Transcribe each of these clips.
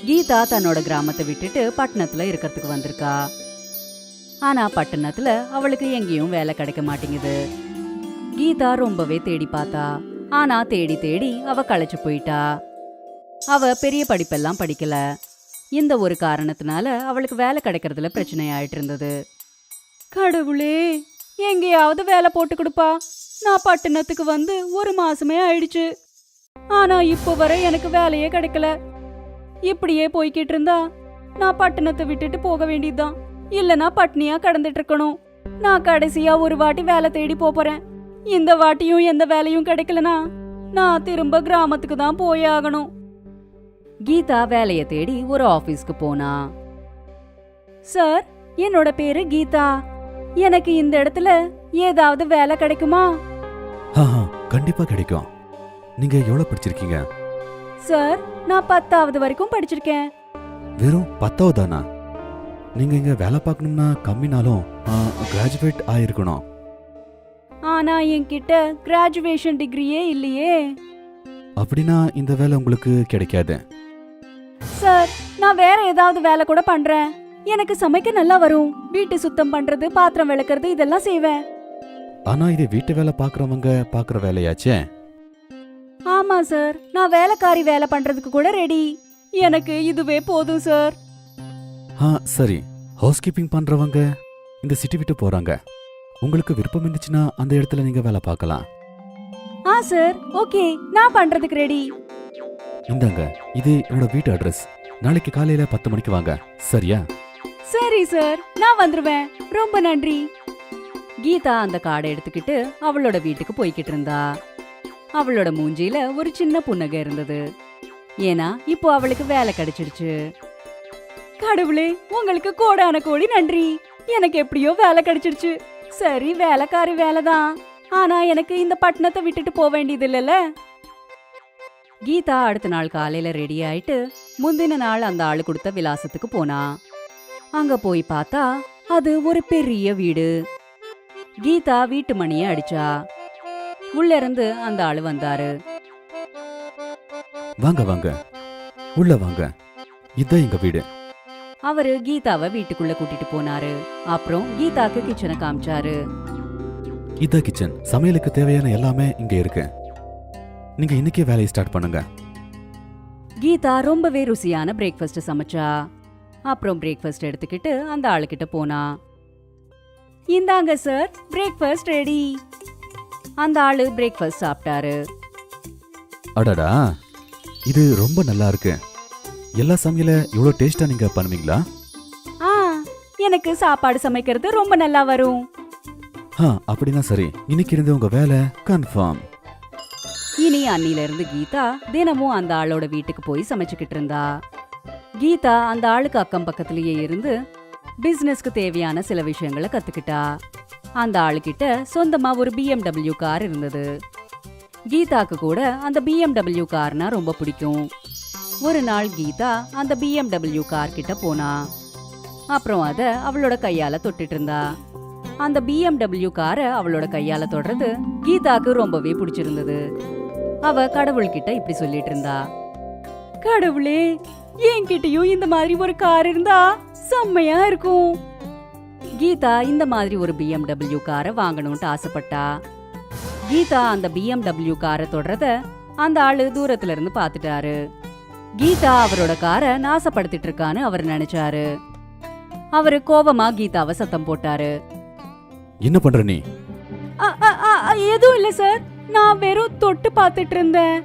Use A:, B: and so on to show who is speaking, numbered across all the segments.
A: கீதா தன்னோட கிராமத்தை விட்டுட்டு பட்டணத்துல இருக்கிறதுக்கு வந்திருக்கா. ஆனா பட்டணத்துல அவளுக்கு எங்கேயும் வேலை கிடைக்க மாட்டேங்குது. கீதா ரொம்பவே தேடி பார்த்தா. ஆனா தேடி தேடி அவ களைச்சு போயிட்டா. அவ பெரிய படிப்பெல்லாம் படிக்கல. இந்த ஒரு காரணத்தினால அவளுக்கு வேலை கிடைக்கிறதுல பிரச்சனை ஆயிட்டு இருந்தது. கடவுளே, எங்கேயாவது வேலை போட்டு கொடுப்பா. நான் பட்டணத்துக்கு வந்து 1 மாசமே ஆயிடுச்சு. ஆனா இப்போ வரை எனக்கு வேலையே கிடைக்கல. இப்படியே போய்கிட்டு இருந்தா நான் பட்டணத்தை விட்டுட்டு போக வேண்டியதுதான். இல்லனா பட்னியா கடந்துட்டு இருக்கணும். நான் கடைசியா ஒரு வாட்டி வேலை தேடி போறேன். இந்த வாட்டியும் எந்த வேலையும் கிடைக்கலனா நான் திரும்ப கிராமத்துக்கு தான் போய் ஆகணும். கீதா வேலைய தேடி ஒரு ஆபீஸ்க்கு போனா. சார், என்னோட பேரு கீதா. எனக்கு இந்த இடத்துல ஏதாவது வேலை கிடைக்குமா?
B: கண்டிப்பா கிடைக்கும். நீங்க எவ்வளவு படிச்சிருக்கீங்க?
A: சார், நான் 10வது வரைக்கும் படிச்சிருக்கேன்.
B: வெறும் 10வது தானா? நீங்க இங்க வேலை பார்க்கணும்னா கம்மினாலும் கிராஜுவேட் ஆயிருக்கணும்.
A: ஆனா என்கிட்ட கிராஜுவேஷன் டிகிரியே இல்லையே.
B: அப்படின்னா இந்த வேலை உங்களுக்கு கிடைக்காது.
A: சார், நான் வேற ஏதாவது வேலை கூட பண்றேன். எனக்கு சமைக்க நல்லா வரும். வீட்டு சுத்தம் பண்றது, பாத்திரம் விளக்குறது இதெல்லாம் செய்வேன்.
B: ஆனா இது வீட்டு வேலை பாக்குறவங்க பாக்குற வேலையாச்சே.
A: ஆமா சார், நான் வேலைக்காரி வேலை பண்றதுக்கு கூட ரெடி. எனக்கு இதுவே போதும் சார்.
B: சரி, ஹவுஸ் கீப்பிங் பண்றவங்க இந்த சிட்டி விட்டு போறாங்க. உங்களுக்கு விருப்பம் இருந்துச்சுன்னா அந்த இடத்துல நீங்க வேலை பார்க்கலாம்.
A: சார், ஓகே, நான் பண்றதுக்கு ரெடி.
B: இந்தாங்க, இது என்னோட வீட்டு அட்ரஸ். நாளைக்கு காலையில 10 மணிக்கு வாங்க, சரியா?
A: சரி சார், நான் வந்துருவேன். ரொம்ப நன்றி. கீதா அந்த கார்டை எடுத்துக்கிட்டு அவளோட வீட்டுக்கு போய்கிட்டு இருந்தா. அவளோட மூஞ்சியில ஒரு சின்ன புன்னகை இருந்தது. ஏன்னா இப்போ அவளுக்கு வேலை கிடைச்சிடுச்சு. கடவுளே, உங்களுக்கு கோடான கோடி நன்றி. எனக்கு எப்படியோ வேலை கிடைச்சிடுச்சு. சரி, வேலைக்காரி வேலைதான். ஆனா எனக்கு இந்த பட்டணத்தை விட்டுட்டு போக வேண்டியது இல்லைல்ல. கீதா அடுத்த நாள் காலையில ரெடி ஆயிட்டு முந்தின நாள் அந்த ஆளு கொடுத்த விலாசத்துக்கு போனா. அங்க போய் பார்த்தா அது ஒரு பெரிய வீடு. கீதா வீட்டு மணியை அடிச்சா. உள்ள இருந்து அந்த ஆளு வந்தாரு.
B: வாங்க வாங்க, உள்ள வாங்க. இதான் எங்க வீடு.
A: அவரு கீதாவை வீட்டுக்குள்ள கூட்டிட்டு போனாரு. அப்புறம் கீதாக்கு கிச்சனை காமிச்சாரு.
B: இதான் கிச்சன். சமையலுக்கு தேவையான எல்லாமே இங்க இருக்கு. நீங்க இன்னைக்கே வேலையை ஸ்டார்ட் பண்ணுங்க.
A: கீதா ரொம்பவே ருசியான பிரேக்ஃபாஸ்ட் சமைச்சா. அப்புறம் பிரேக்ஃபாஸ்ட் எடுத்துக்கிட்டு அந்த ஆளுகிட்ட போனா. இந்தாங்க சார், பிரேக்ஃபாஸ்ட் ரெடி. அந்த ஆளு பிரேக்ஃபாஸ்ட் சாப்பிட்டாரு.
B: அடடா, இது ரொம்ப நல்லா இருக்கு. எல்லா சமையல இவ்வளவு டேஸ்டா நீங்க பண்ணுவீங்களா?
A: எனக்கு சாப்பாடு சமைக்கிறது ரொம்ப நல்லா வரும்.
B: அப்படின்னா சரி, இன்னைக்கு இருந்து உங்க வேலை கன்ஃபார்ம்.
A: இனி அன்னில இருந்து கீதா தினமும் அந்த ஆளோட வீட்டுக்கு போய் சமைச்சுக்கிட்டு இருந்தா. கீதா அந்த ஆளுக்கு அக்கம் பக்கத்திலேயே இருந்து பிசினஸ்க்கு தேவையான சில விஷயங்களை கத்துக்கிட்டா. அந்த ஆளுகிட்ட சொந்தமா ஒரு BMW கார் இருந்தது. கீதாக்கு கூட அந்த BMW கார்னா ரொம்ப பிடிக்கும். ஒரு நாள் கீதா அந்த BMW கார் கிட்ட போனா. அப்புறம் அத அவளோட கையால தொட்டுட்டு இருந்தா. அந்த BMW காரை அவளோட கையால தொடுறது கீதாக்கு ரொம்பவே பிடிச்சிருந்தது. அவ கடவுள்கிட்ட இப்படி சொல்லிட்டு இருந்தா. கடவுளே, என்கிட்டயும் இந்த மாதிரி ஒரு கார் இருந்தா செம்மையா இருக்கும். கீதா இந்த மாதிரி ஒரு BMW காரை வாங்கணும்னு ஆசைப்பட்டா. கீதா அந்த BMW காரை தொடறத அந்த ஆளு தூரத்துல இருந்து பாத்துட்டாரு. கீதா அவரோட காரை நாசப்படுத்திட்டு இருக்கான்னு அவர் நினைச்சாரு. அவரு கோபமா கீதாவை சத்தம் போட்டாரு.
B: என்ன பண்ற நீ?
A: எதுவும் இல்ல சார், நான் வெறும் தொட்டு பாத்துட்டு இருந்தேன்.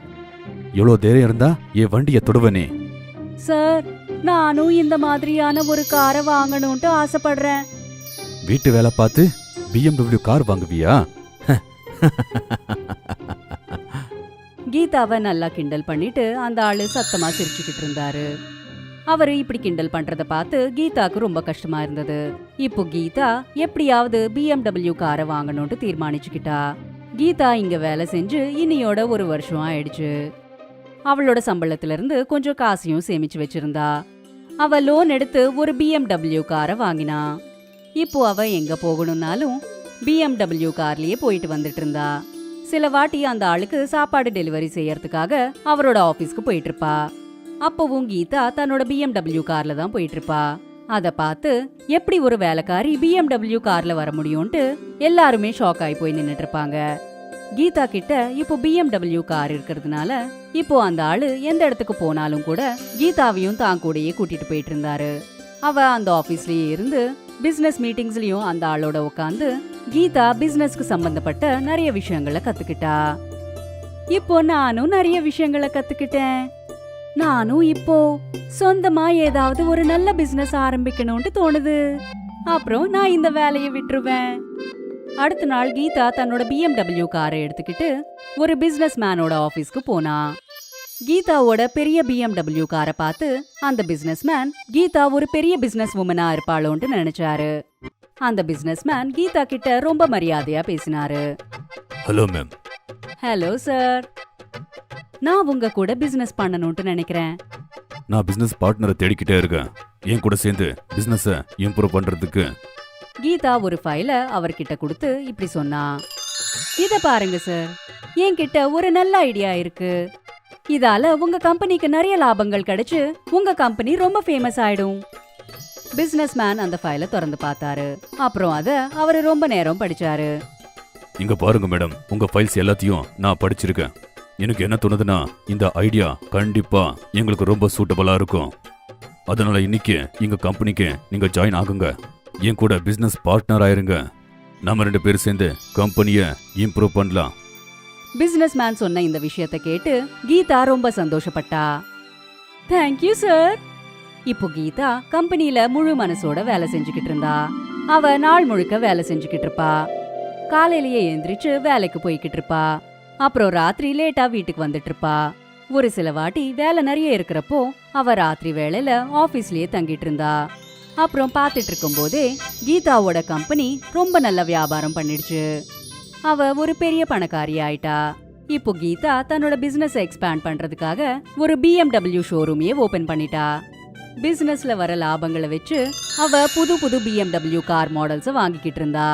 B: எவ்வளவு தைரியம் இருந்தா என் வண்டியை தொடுவனே?
A: சார், நானும் இந்த மாதிரியான ஒரு காரை வாங்கணும்னு ஆசைப்படுறேன்.
B: வீட்டு வேலை பார்த்து BMW கார் வாங்குவியா?
A: கீதாவை நல்லா கிண்டல் பண்ணிட்டு அந்த ஆளு சத்தமா சிரிச்சுக்கிட்டு இருந்தாரு. அவரு இப்படி கிண்டல் பண்றத பார்த்து கீதாக்கு ரொம்ப கஷ்டமா இருந்தது. இப்போ கீதா எப்படியாவது BMW காரை வாங்கணும்னு தீர்மானிச்சுக்கிட்டா. கீதா இங்க வேலை செஞ்சு இன்னியோட 1 வருஷம் ஆயிடுச்சு. அவளோட சம்பளத்துல இருந்து கொஞ்சம் காசையும் சேமிச்சு வச்சிருந்தா. அவ லோன் எடுத்து ஒரு BMW காரை வாங்கினா. இப்போ அவ எங்க போகணும்னாலும் BMW கார்லயே போயிட்டு வந்துட்டு இருந்தா. சில வாட்டி அந்த ஆளுக்கு சாப்பாடு டெலிவரி செய்யறதுக்காக அவரோட ஆபீஸ்க்கு போயிட்டு இருப்பா. அப்பவும் கீதா தன்னோட BMW கார்ல தான் போயிட்டு இருப்பா. அத பார்த்து எப்படி ஒரு வேலைக்காரி BMW கார்ல வர முடியும்ட்டு எல்லாருமே ஷாக் ஆகி போய் நின்னுட்டு இருப்பாங்க. கீதா கிட்ட இப்போ BMW கார் இருக்கிறதுனால இப்போ அந்த ஆளு எந்த இடத்துக்கு போனாலும் கூட கீதாவையும் தான் கூடயே கூட்டிட்டு போயிட்டு இருந்தாரு. அவ அந்த ஆபீஸ்லயே இருந்து பிசினஸ் மீட்டிங்ஸ்லயும் அந்த ஆளோட உட்காந்து கீதா பிசினஸ்க்கு சம்பந்தப்பட்ட நிறைய விஷயங்களை கத்துக்கிட்டா. இப்போ நானும் நிறைய விஷயங்களை கத்துக்கிட்டேன். நானும் இப்போ சொந்தமா ஏதாவது ஒரு நல்ல பிசினஸ் ஆரம்பிக்கணும்னு தோணுது. அப்புறம் நான் இந்த வேலையை விட்டுருவேன். அடுத்த நாள் கீதா தன்னோட BMW காரை எடுத்துக்கிட்டு ஒரு பிசினஸ் மேனோட ஆபீஸ்க்கு போனா. கீதாவோட பெரிய BMW காரை பார்த்து அந்த பிசினஸ் மேன் கீதா ஒரு பெரிய பிசினஸ் உமனா இருப்பாளோன்ட்டு நினைச்சாரு. அந்த பிசினஸ் மேன் கீதா கிட்ட ரொம்ப மரியாதையா பேசினாரு.
B: Hello ma'am.
A: ஹலோ சார், நான் உங்க கூட பிசினஸ் பண்ணணும்னு நினைக்கிறேன்.
B: நான் பிசினஸ் பார்ட்னரை தேடிக்கிட்டே இருக்கேன், என் கூட சேர்ந்து பிசினஸை இம்ப்ரூவ் பண்றதுக்கு.
A: கீதா ஒரு ஃபைல அவர்கிட்ட கொடுத்து இப்படி சொன்னா, இத பாருங்க சார், என்கிட்ட ஒரு நல்ல ஐடியா இருக்கு. இதால உங்க கம்பெனிக்கு நிறைய லாபங்கள் கிடைச்சு உங்க கம்பெனி ரொம்ப ஃபேமஸ் ஆயிடும். பிசினஸ் மேன் அந்த ஃபைல திறந்து பார்த்தாரு. அப்புறம் அத அவரு ரொம்ப நேரம் படிச்சாரு.
B: இங்க பாருங்க மேடம், உங்க ஃபைல்ஸ் எல்லாத்தையும் நான் படிச்சிருக்கேன். எனக்கு என்ன தோணுதுன்னா, இந்த ஐடியா கண்டிப்பா எங்களுக்கு ரொம்ப சூட்டபிளா இருக்கும். அதனால இன்னைக்கு எங்க கம்பெனிக்கு நீங்க ஜாயின் ஆகுங்க, என் கூட பிசினஸ் பார்ட்னர் ஆயிருங்க. நம்ம 2 பேரும் சேர்ந்து கம்பெனியை இம்ப்ரூவ் பண்ணலாம்.
A: பிசினஸ் மேன் சொன்ன இந்த விஷயத்தை கேட்டு கீதா ரொம்ப சந்தோஷப்பட்டா. Thank you sir. இப்போ கீதா கம்பெனில முழு மனசோட வேலை செஞ்சுக்கிட்டு இருந்தா. அவ நாள் முழுக்க வேலை செஞ்சுக்கிட்டு இருப்பா. காலையிலேயே எந்திரிச்சு வேலைக்கு போய்கிட்டு இருப்பா. அப்புறம் ராத்திரி லேட்டா வீட்டுக்கு வந்துட்டு இருப்பா. ஒரு சில வாட்டி வேலை நிறைய இருக்கிறப்போ அவ ராத்திரி வேளையில ஆபீஸ்லயே தங்கிட்டு இருந்தா. அப்புறம் பாத்துட்டு இருக்கும் போதே கீதாவோட கம்பெனி ரொம்ப நல்ல வியாபாரம் பண்ணிடுச்சு. அவ ஒரு பெரிய பணக்காரி ஆயிட்டா. இப்போ கீதா தன்னோட பிசினஸ் எக்ஸ்பேண்ட் பண்றதுக்காக ஒரு BMW ஷோரூமையே ஓபன் பண்ணிட்டா. பிசினஸ்ல வர லாபங்களை வச்சு அவ புது புது BMW கார் மாடல்ஸ் வாங்கிக்கிட்டு இருந்தா.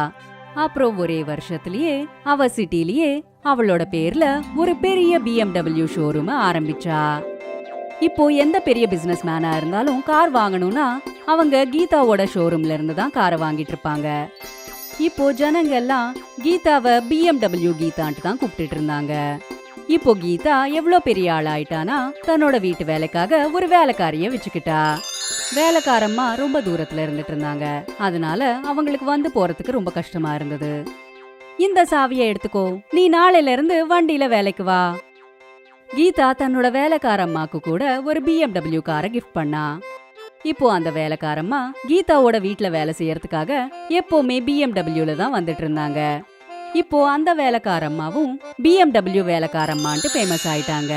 A: அப்புறம் ஒரே வருஷத்திலேயே அவ சிட்டிலேயே அவளோட பேர்ல ஒரு பெரிய BMW ஷோரூம் ஆரம்பிச்சா. இப்போ எந்த பெரிய பிசினஸ் மேனா இருந்தாலும் கார் வாங்கணும்னா அவங்க கீதாவோட ஷோரூம்ல இருந்து தான் காரை வாங்கிட்டு இருப்பாங்க. இப்போ ஜனங்க எல்லாம் கீதாவை BMW கீதான்ட்டு தான் கூப்பிட்டுட்டு இருந்தாங்க. இப்போ கீதா எவ்வளோ பெரிய ஆள் ஆயிட்டானா தன்னோட வீட்டு வேலைக்காக ஒரு வேலைக்காரிய வச்சுக்கிட்டா. வேலைக்காரம்மா ரொம்ப தூரத்துல இருந்துட்டு இருந்தாங்க. அதனால அவங்களுக்கு வந்து போறதுக்கு ரொம்ப கஷ்டமா இருந்தது. இந்த சாவியை எடுத்துக்கோ, நீ நாளையில இருந்து வண்டியில வேலைக்கு வா. கீதா தன்னோட வேலைக்காரம்மாக்கு கூட ஒரு BMW காரை கிஃப்ட் பண்ணா. இப்போ அந்த வேலைக்காரம்மா கீதாவோட வீட்ல வேலை செய்யறதுக்காக எப்பவுமே BMWல தான் வந்துட்டு இருந்தாங்க. இப்போ அந்த வேலைக்காரம்மாவும் BMW வேலைக்காரம்மான்ட்டு ஃபேமஸ் ஆயிட்டாங்க.